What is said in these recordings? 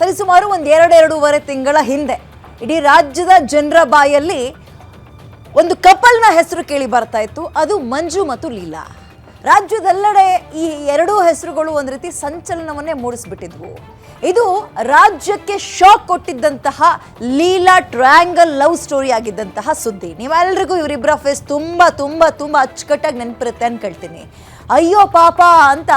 ಸರಿಸುಮಾರು ಒಂದು ಎರಡೂವರೆ ತಿಂಗಳ ಹಿಂದೆ ಇಡೀ ರಾಜ್ಯದ ಜನರ ಬಾಯಲ್ಲಿ ಒಂದು ಕಪಲ್ನ ಹೆಸರು ಕೇಳಿ ಬರ್ತಾ ಇತ್ತು. ಅದು ಮಂಜು ಮತ್ತು ಲೀಲಾ. ರಾಜ್ಯದೆಲ್ಲೆಡೆ ಈ ಎರಡೂ ಹೆಸರುಗಳು ಒಂದು ರೀತಿ ಸಂಚಲನವನ್ನೇ ಮೂಡಿಸ್ಬಿಟ್ಟಿದ್ವು. ಇದು ರಾಜ್ಯಕ್ಕೆ ಶಾಕ್ ಕೊಟ್ಟಿದ್ದಂತಹ ಲೀಲಾ ಟ್ರಯಾಂಗಲ್ ಲವ್ ಸ್ಟೋರಿ ಆಗಿದ್ದಂತಹ ಸುದ್ದಿ. ನೀವೆಲ್ಲರಿಗೂ ಇವರಿಬ್ಬರ ಫೇಸ್ ತುಂಬಾ ತುಂಬಾ ತುಂಬಾ ಅಚ್ಚುಕಟ್ಟಾಗಿ ನೆನಪಿರುತ್ತೆ ಅನ್ಕೊಳ್ತೀನಿ. ಅಯ್ಯೋ ಪಾಪ ಅಂತ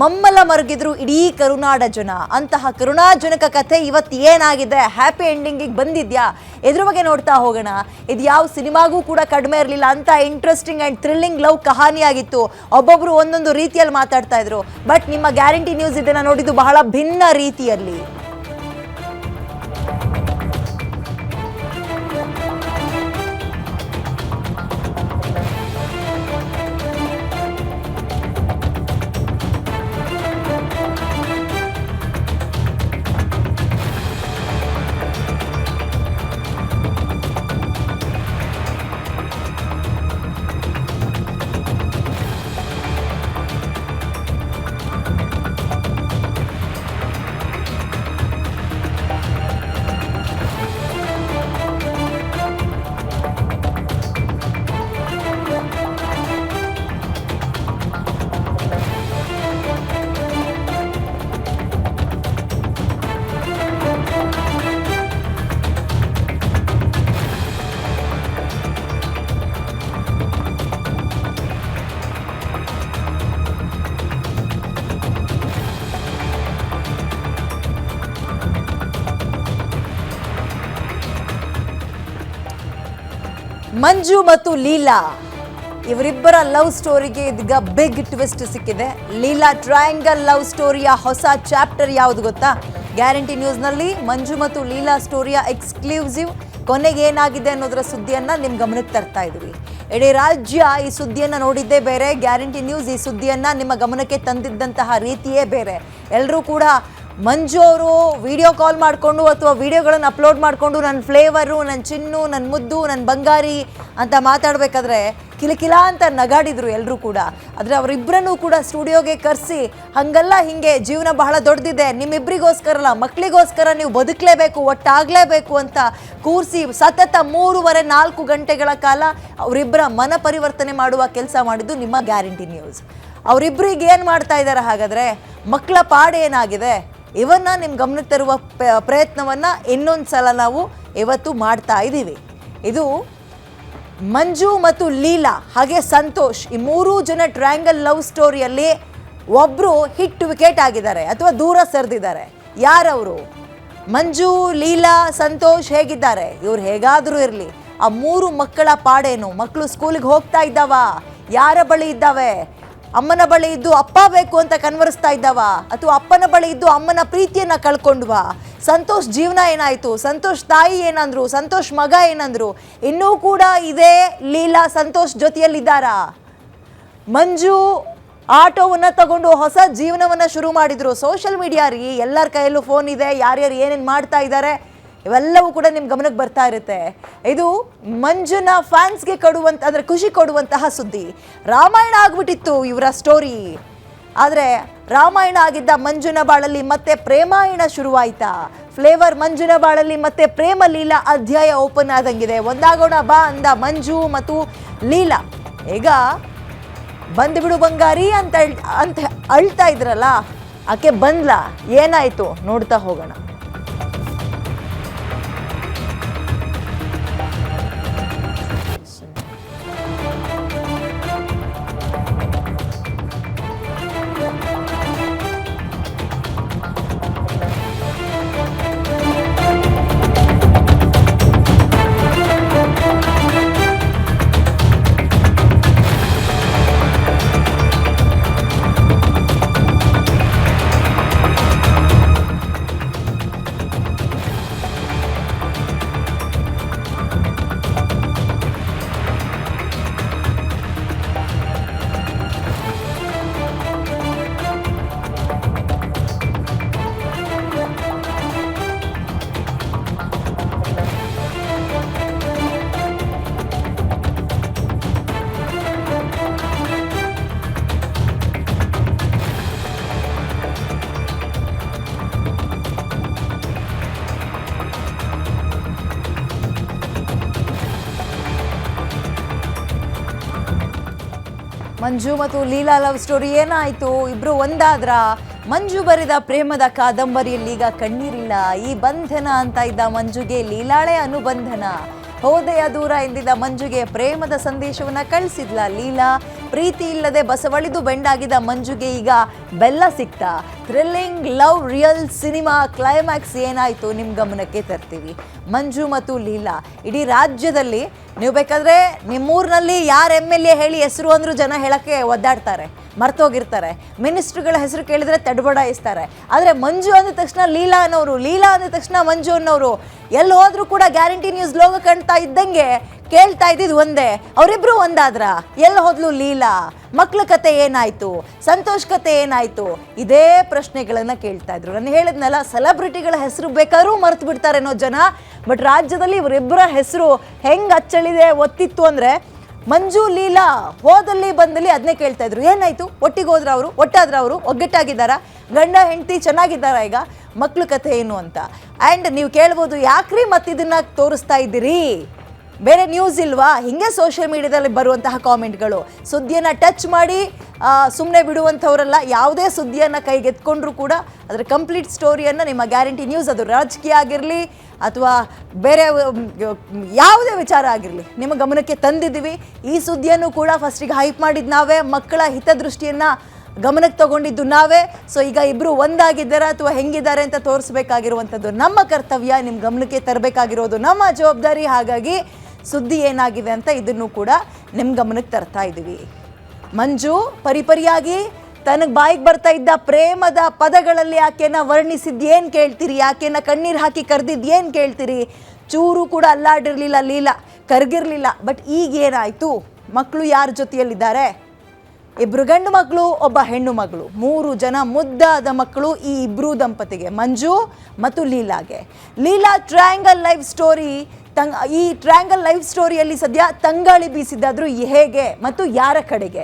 ಮಮ್ಮಲ ಮರುಗಿದ್ರು ಇಡೀ ಕರುನಾಡ ಜನ. ಅಂತಹ ಕರುಣಾಜನಕ ಕಥೆ ಇವತ್ತು ಏನಾಗಿದೆ, ಹ್ಯಾಪಿ ಎಂಡಿಂಗಿಗೆ ಬಂದಿದ್ಯಾ, ಇದ್ರ ಬಗ್ಗೆ ನೋಡ್ತಾ ಹೋಗೋಣ. ಇದು ಯಾವ ಸಿನಿಮಾಗೂ ಕೂಡ ಕಡಿಮೆ ಇರಲಿಲ್ಲ ಅಂತ ಇಂಟ್ರೆಸ್ಟಿಂಗ್ ಆ್ಯಂಡ್ ಥ್ರಿಲ್ಲಿಂಗ್ ಲವ್ ಕಹಾನಿ ಆಗಿತ್ತು. ಒಬ್ಬೊಬ್ರು ಒಂದೊಂದು ರೀತಿಯಲ್ಲಿ ಮಾತಾಡ್ತಾ ಇದ್ರು. ಬಟ್ ನಿಮ್ಮ ಗ್ಯಾರಂಟಿ ನ್ಯೂಸ್ ಇದನ್ನ ನೋಡಿದ್ದು ಬಹಳ ಭಿನ್ನ ರೀತಿಯಲ್ಲಿ. ಮಂಜು ಮತ್ತು ಲೀಲಾ ಇವರಿಬ್ಬರ ಲವ್ ಸ್ಟೋರಿಗೆ ಇದೀಗ ಬಿಗ್ ಟ್ವಿಸ್ಟ್ ಸಿಕ್ಕಿದೆ. ಲೀಲಾ ಟ್ರಯಾಂಗಲ್ ಲವ್ ಸ್ಟೋರಿಯ ಹೊಸ ಚಾಪ್ಟರ್ ಯಾವುದು ಗೊತ್ತಾ? ಗ್ಯಾರಂಟಿ ನ್ಯೂಸ್ನಲ್ಲಿ ಮಂಜು ಮತ್ತು ಲೀಲಾ ಸ್ಟೋರಿಯ ಎಕ್ಸ್ಕ್ಲೂಸಿವ್ ಕೊನೆಗೆ ಏನಾಗಿದೆ ಅನ್ನೋದರ ಸುದ್ದಿಯನ್ನು ನಿಮ್ಮ ಗಮನಕ್ಕೆ ತರ್ತಾ ಇದ್ವಿ. ಇಡೀ ರಾಜ್ಯ ಈ ಸುದ್ದಿಯನ್ನು ನೋಡಿದ್ದೇ ಬೇರೆ. ಗ್ಯಾರಂಟಿ ನ್ಯೂಸ್ ಈ ಸುದ್ದಿಯನ್ನು ನಿಮ್ಮ ಗಮನಕ್ಕೆ ತಂದಿದ್ದಂತಹ ರೀತಿಯೇ ಬೇರೆ. ಎಲ್ಲರೂ ಕೂಡ ಮಂಜು ಅವರು ವಿಡಿಯೋ ಕಾಲ್ ಮಾಡಿಕೊಂಡು ಅಥವಾ ವಿಡಿಯೋಗಳನ್ನು ಅಪ್ಲೋಡ್ ಮಾಡಿಕೊಂಡು ನನ್ನ ಫ್ಲೇವರು, ನನ್ನ ಚಿನ್ನು, ನನ್ನ ಮುದ್ದು, ನನ್ನ ಬಂಗಾರಿ ಅಂತ ಮಾತಾಡಬೇಕಾದ್ರೆ ಕಿಲಕಿಲ ಅಂತ ನಗಾಡಿದ್ರು ಎಲ್ಲರೂ ಕೂಡ. ಆದರೆ ಅವರಿಬ್ಬರನ್ನೂ ಕೂಡ ಸ್ಟುಡಿಯೋಗೆ ಕರೆಸಿ ಹಾಗಲ್ಲ, ಹಿಂಗೆ ಜೀವನ ಬಹಳ ದೊಡ್ಡದಿದೆ, ನಿಮ್ಮಿಬ್ಬರಿಗೋಸ್ಕರಲ್ಲ ಮಕ್ಕಳಿಗೋಸ್ಕರ ನೀವು ಬದುಕಲೇಬೇಕು, ಒಟ್ಟಾಗಲೇಬೇಕು ಅಂತ ಕೂರಿಸಿ ಸತತ 3.5-4 ಗಂಟೆಗಳ ಕಾಲ ಅವರಿಬ್ಬರ ಮನ ಪರಿವರ್ತನೆ ಮಾಡುವ ಕೆಲಸ ಮಾಡಿದ್ದು ನಿಮ್ಮ ಗ್ಯಾರಂಟಿ ನ್ಯೂಸ್. ಅವರಿಬ್ಬರಿಗೆ ಏನು ಮಾಡ್ತಾ ಇದ್ದಾರೆ ಹಾಗಾದರೆ? ಮಕ್ಕಳ ಪಾಡೇನಾಗಿದೆ ಇವನ್ನ ನಿಮ್ಮ ಗಮನಕ್ಕೆ ತರುವ ಪ್ರಯತ್ನವನ್ನು ಇನ್ನೊಂದು ಸಲ ನಾವು ಇವತ್ತು ಮಾಡ್ತಾ ಇದ್ದೀವಿ. ಇದು ಮಂಜು ಮತ್ತು ಲೀಲಾ ಹಾಗೆ ಸಂತೋಷ್, ಈ 3 ಜನ ಟ್ರಯಾಂಗಲ್ ಲವ್ ಸ್ಟೋರಿಯಲ್ಲಿ ಒಬ್ಬರು ಹಿಟ್ ವಿಕೆಟ್ ಆಗಿದ್ದಾರೆ ಅಥವಾ ದೂರ ಸರಿದಿದ್ದಾರೆ. ಯಾರವರು? ಮಂಜು, ಲೀಲಾ, ಸಂತೋಷ್ ಹೇಗಿದ್ದಾರೆ? ಇವ್ರು ಹೇಗಾದರೂ ಇರಲಿ, ಆ 3 ಮಕ್ಕಳ ಪಾಡೇನು? ಮಕ್ಕಳು ಸ್ಕೂಲಿಗೆ ಹೋಗ್ತಾ ಇದ್ದಾವ? ಯಾರ ಬಳಿ ಇದ್ದಾವೆ? ಅಮ್ಮನ ಬಳಿ ಇದ್ದು ಅಪ್ಪ ಬೇಕು ಅಂತ ಕನ್ವರಿಸ್ತಾ ಇದ್ದಾವ ಅಥವಾ ಅಪ್ಪನ ಬಳಿ ಇದ್ದು ಅಮ್ಮನ ಪ್ರೀತಿಯನ್ನ ಕಳ್ಕೊಂಡ್ವಾ? ಸಂತೋಷ್ ಜೀವನ ಏನಾಯ್ತು? ಸಂತೋಷ್ ತಾಯಿ ಏನಂದ್ರು? ಸಂತೋಷ್ ಮಗ ಏನಂದ್ರು? ಇನ್ನೂ ಕೂಡ ಇದೇ ಲೀಲಾ ಸಂತೋಷ್ ಜೊತೆಯಲ್ಲಿದ್ದಾರಾ? ಮಂಜು ಆಟೋವನ್ನು ತಗೊಂಡು ಹೊಸ ಜೀವನವನ್ನು ಶುರು ಮಾಡಿದ್ರು. ಸೋಷಿಯಲ್ ಮೀಡಿಯಾ ರೀ, ಎಲ್ಲರ ಕೈಯಲ್ಲೂ ಫೋನ್ ಇದೆ, ಯಾರ್ಯಾರು ಏನೇನು ಮಾಡ್ತಾ ಇದ್ದಾರೆ ಇವೆಲ್ಲವೂ ಕೂಡ ನಿಮ್ಮ ಗಮನಕ್ಕೆ ಬರ್ತಾ ಇರುತ್ತೆ. ಇದು ಮಂಜುನ ಫ್ಯಾನ್ಸ್ಗೆ ಕೊಡುವಂತ, ಅಂದರೆ ಖುಷಿ ಕೊಡುವಂತಹ ಸುದ್ದಿ. ರಾಮಾಯಣ ಆಗ್ಬಿಟ್ಟಿತ್ತು ಇವರ ಸ್ಟೋರಿ. ಆದರೆ ರಾಮಾಯಣ ಆಗಿದ್ದ ಮಂಜುನ ಬಾಳಲ್ಲಿ ಮತ್ತೆ ಪ್ರೇಮಾಯಣ ಶುರುವಾಯ್ತಾ? ಫ್ಲೇವರ್ ಮಂಜುನ ಬಾಳಲ್ಲಿ ಮತ್ತೆ ಪ್ರೇಮ ಲೀಲಾ ಅಧ್ಯಾಯ ಓಪನ್ ಆದಂಗಿದೆ. ಒಂದಾಗೋಣ ಬಾ ಅಂದ ಮಂಜು ಮತ್ತು ಲೀಲಾ. ಈಗ ಬಂದ್ಬಿಡು ಬಂಗಾರಿ ಅಂತ ಅಳ್ತಾ ಇದ್ರಲ್ಲ, ಆಕೆ ಬಂದ್ಲಾ? ಏನಾಯ್ತು ನೋಡ್ತಾ ಹೋಗೋಣ. ಮಂಜು ಮತ್ತು ಲೀಲಾ ಲವ್ ಸ್ಟೋರಿ ಏನಾಯ್ತು? ಇಬ್ರು ಒಂದಾದ್ರ? ಮಂಜು ಬರೆದ ಪ್ರೇಮದ ಕಾದಂಬರಿಯಲ್ಲಿ ಈಗ ಕಣ್ಣೀರಿಲ್ಲ. ಈ ಬಂಧನ ಅಂತ ಇದ್ದ ಮಂಜುಗೆ ಲೀಲಾಳೆ ಅನುಬಂಧನ. ಹೋದೆಯ ದೂರ ಎಂದಿದ್ದ ಮಂಜುಗೆ ಪ್ರೇಮದ ಸಂದೇಶವನ್ನ ಕಳಿಸಿದ್ಲ ಲೀಲಾ. ಪ್ರೀತಿ ಇಲ್ಲದೆ ಬಸವಳಿದು ಬೆಂಡಾಗಿದ್ದ ಮಂಜುಗೆ ಈಗ ಬೆಲ್ಲ ಸಿಕ್ತ. Thrilling love real cinema climax ಏನಾಯ್ತು ನಿಮ್ ಗಮನಕ್ಕೆ ತರ್ತೀವಿ. ಮಂಜು ಮತ್ತು ಲೀಲಾ ಇಡೀ ರಾಜ್ಯದಲ್ಲಿ ನೀವು ಬೇಕಾದ್ರೆ ನಿಮ್ಮೂರಿನಲ್ಲಿ ಯಾರು MLA ಹೇಳಿ ಹೆಸರು ಅಂದ್ರೂ ಜನ ಹೇಳಕ್ಕೆ ಒದ್ದಾಡ್ತಾರೆ, ಮರ್ತೋಗಿರ್ತಾರೆ. ಮಿನಿಸ್ಟ್ರುಗಳ ಹೆಸರು ಕೇಳಿದ್ರೆ ತಡಬಡಾಯಿಸ್ತಾರೆ. ಆದರೆ ಮಂಜು ಅಂದ ತಕ್ಷಣ ಲೀಲಾ ಅನ್ನೋರು, ಲೀಲಾ ಅಂದ ತಕ್ಷಣ ಮಂಜು ಅನ್ನೋರು. ಎಲ್ಲಿ ಹೋದ್ರೂ ಕೂಡ ಗ್ಯಾರಂಟಿ ನ್ಯೂಸ್ ಲೋಗೋ ಕಾಣ್ತಾ ಇದ್ದಂಗೆ ಕೇಳ್ತಾ ಇದ್ದಿದ್ದು ಒಂದೇ, ಅವರಿಬ್ರು ಒಂದಾದ್ರ? ಎಲ್ಲಿ ಹೋದ್ಲು ಲೀಲಾ? ಮಕ್ಳ ಕತೆ ಏನಾಯ್ತು? ಸಂತೋಷ್ ಕತೆ ಏನಾಯ್ತು? ಇದೇ ಪ್ರಶ್ನೆಗಳನ್ನ ಕೇಳ್ತಾ ಇದ್ರು. ನಾನು ಹೇಳಿದ್ನಲ್ಲ, ಸೆಲೆಬ್ರಿಟಿಗಳ ಹೆಸರು ಬೇಕಾದ್ರೂ ಮರ್ತು ಬಿಡ್ತಾರೇನೋ ಜನ, ಬಟ್ ರಾಜ್ಯದಲ್ಲಿ ಇವರಿಬ್ಬರ ಹೆಸರು ಹೆಂಗ್ ಅಚ್ಚಳಿದೆ ಒತ್ತಿತ್ತು ಅಂದ್ರೆ ಮಂಜು ಲೀಲಾ ಹೋದಲ್ಲಿ ಬಂದಲ್ಲಿ ಅದನ್ನೇ ಕೇಳ್ತಾ ಇದ್ರು. ಏನಾಯ್ತು? ಒಟ್ಟಿಗೆ ಹೋದ್ರ ಅವರು? ಒಟ್ಟಾದ್ರ ಅವರು? ಒಗ್ಗಟ್ಟಾಗಿದ್ದಾರಾ? ಗಂಡ ಹೆಂಡತಿ ಚೆನ್ನಾಗಿದ್ದಾರಾ? ಈಗ ಮಕ್ಳ ಕಥೆ ಏನು ಅಂತ. ಆ್ಯಂಡ್ ನೀವು ಕೇಳ್ಬೋದು, ಯಾಕ್ರಿ ಮತ್ತಿದನ್ನ ತೋರಿಸ್ತಾ ಇದ್ದೀರಿ, ಬೇರೆ ನ್ಯೂಸ್ ಇಲ್ವಾ? ಹಿಂಗೆ ಸೋಷಿಯಲ್ ಮೀಡಿಯಾದಲ್ಲಿ ಬರುವಂತಹ ಕಾಮೆಂಟ್ಗಳು. ಸುದ್ದಿಯನ್ನು ಟಚ್ ಮಾಡಿ ಸುಮ್ಮನೆ ಬಿಡುವಂಥವರೆಲ್ಲ. ಯಾವುದೇ ಸುದ್ದಿಯನ್ನು ಕೈಗೆತ್ಕೊಂಡ್ರೂ ಕೂಡ ಅದರ ಕಂಪ್ಲೀಟ್ ಸ್ಟೋರಿಯನ್ನು ನಿಮ್ಮ ಗ್ಯಾರಂಟಿ ನ್ಯೂಸ್, ಅದು ರಾಜಕೀಯ ಆಗಿರಲಿ ಅಥವಾ ಬೇರೆ ಯಾವುದೇ ವಿಚಾರ ಆಗಿರಲಿ, ನಿಮ್ಮ ಗಮನಕ್ಕೆ ತಂದಿದ್ದೀವಿ. ಈ ಸುದ್ದಿಯನ್ನು ಕೂಡ ಫಸ್ಟಿಗೆ ಹೈಪ್ ಮಾಡಿದ್ದು ನಾವೇ, ಮಕ್ಕಳ ಹಿತದೃಷ್ಟಿಯನ್ನು ಗಮನಕ್ಕೆ ತಗೊಂಡಿದ್ದು ನಾವೇ. ಸೊ ಈಗ ಇಬ್ಬರು ಒಂದಾಗಿದ್ದಾರೆ ಅಥವಾ ಹೆಂಗಿದ್ದಾರೆ ಅಂತ ತೋರಿಸ್ಬೇಕಾಗಿರುವಂಥದ್ದು ನಮ್ಮ ಕರ್ತವ್ಯ, ನಿಮ್ಮ ಗಮನಕ್ಕೆ ತರಬೇಕಾಗಿರೋದು ನಮ್ಮ ಜವಾಬ್ದಾರಿ. ಹಾಗಾಗಿ ಸುದ್ದಿ ಏನಾಗಿದೆ ಅಂತ ಇದನ್ನು ಕೂಡ ನಿಮ್ಮ ಗಮನಕ್ಕೆ ತರ್ತಾ ಇದ್ದೀವಿ. ಮಂಜು ಪರಿಪರಿಯಾಗಿ ತನಗೆ ಬಾಯಿಗೆ ಬರ್ತಾ ಇದ್ದ ಪ್ರೇಮದ ಪದಗಳಲ್ಲಿ ಆಕೆನ ವರ್ಣಿಸಿದ್ದೇನು ಕೇಳ್ತೀರಿ? ಆಕೆನ ಕಣ್ಣೀರು ಹಾಕಿ ಕರೆದಿದ್ದೇನು ಕೇಳ್ತೀರಿ? ಚೂರು ಕೂಡ ಅಲ್ಲಾಡಿರಲಿಲ್ಲ ಲೀಲಾ, ಕರ್ಗಿರ್ಲಿಲ್ಲ. ಬಟ್ ಈಗ ಏನಾಯಿತು? ಮಕ್ಕಳು ಯಾರ ಜೊತೆಯಲ್ಲಿದ್ದಾರೆ? ಇಬ್ರು ಗಂಡು ಮಕ್ಕಳು, ಒಬ್ಬ ಹೆಣ್ಣು ಮಗಳು, 3 ಜನ ಮುದ್ದಾದ ಮಕ್ಕಳು ಈ ಇಬ್ರು ದಂಪತಿಗೆ, ಮಂಜು ಮತ್ತು ಲೀಲಾಗೆ. ಲೀಲಾ ಟ್ರಯಾಂಗಲ್ ಲೈಫ್ ಸ್ಟೋರಿ ಈ ಟ್ರಯಾಂಗಲ್ ಲೈಫ್ ಸ್ಟೋರಿಯಲ್ಲಿ ಸದ್ಯ ತಂಗಾಳಿ ಬೀಸಿದ್ದಾದ್ರೂ ಹೇಗೆ ಮತ್ತು ಯಾರ ಕಡೆಗೆ?